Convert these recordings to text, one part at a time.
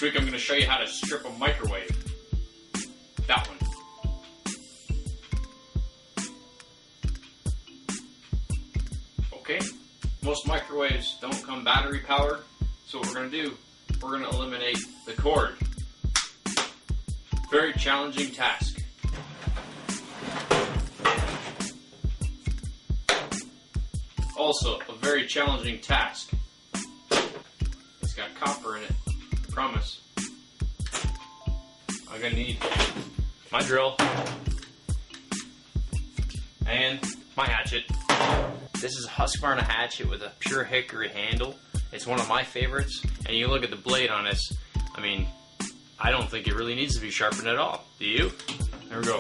week I'm going to show you how to strip a microwave. That one. Okay, most microwaves don't come battery powered, so what we're going to do, we're going to eliminate the cord. Very challenging task. Also, a very challenging task. It's got copper in it, I promise. I'm gonna need my drill and my hatchet. This is a Husqvarna hatchet with a pure hickory handle. It's one of my favorites, and you look at the blade on this, I mean, I don't think it really needs to be sharpened at all. Do you? There we go.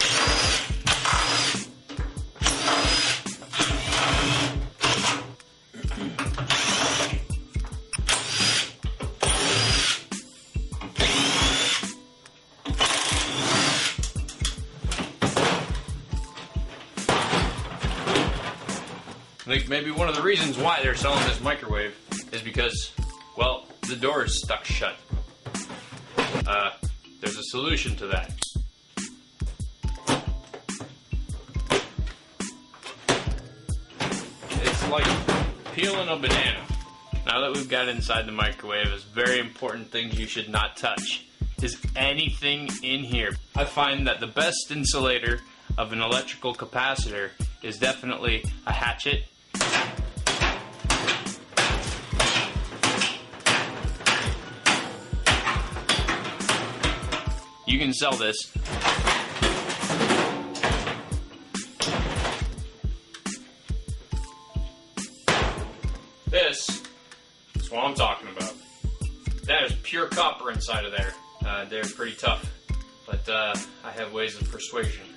I think maybe one of the reasons why they're selling this microwave is because, well, the door is stuck shut. There's a solution to that. It's like peeling a banana. Now that we've got inside the microwave, it's very important things you should not touch. Is anything in here. I find that the best insulator of an electrical capacitor is definitely a hatchet. You can sell this. This is what I'm talking about. That is pure copper inside of there. They're pretty tough, but I have ways of persuasion.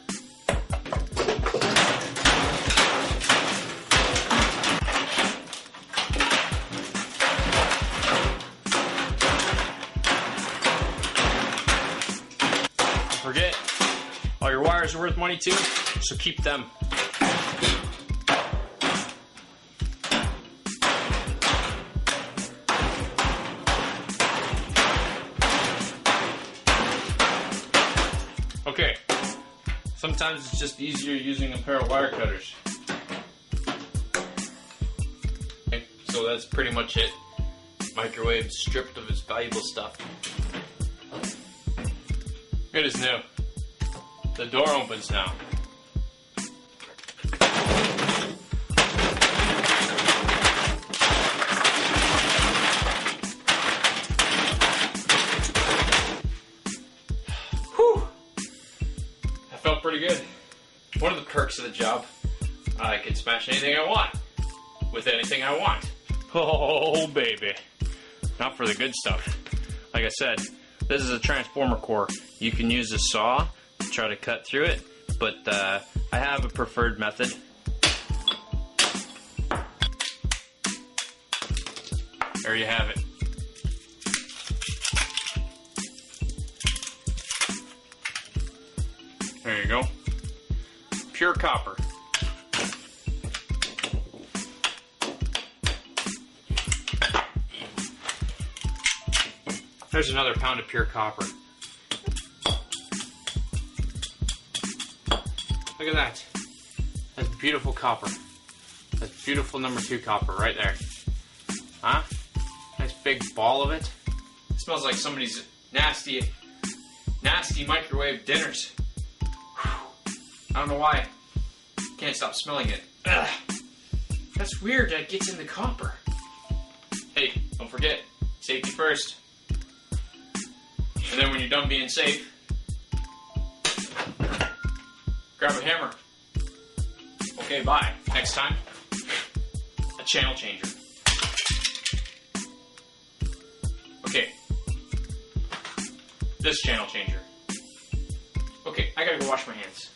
Forget, all your wires are worth money too, so keep them. Okay, sometimes it's just easier using a pair of wire cutters. Okay, so that's pretty much it. Microwave stripped of its valuable stuff. It is new. The door opens now. Whew! That felt pretty good. One of the perks of the job, I can smash anything I want with anything I want. Oh, baby. Not for the good stuff. Like I said, this is a transformer core. You can use a saw to try to cut through it, but I have a preferred method. There you have it. There you go. Pure copper. There's another pound of pure copper. Look at that. That's beautiful copper. That's beautiful number 2 copper right there. Huh? Nice big ball of it. It smells like somebody's nasty microwave dinners. Whew. I don't know why. Can't stop smelling it. Ugh. That's weird that gets in the copper. Hey, don't forget, safety first. And then when you're done being safe, grab a hammer. Okay, bye. Next time, a channel changer. Okay, this channel changer. Okay, I gotta go wash my hands.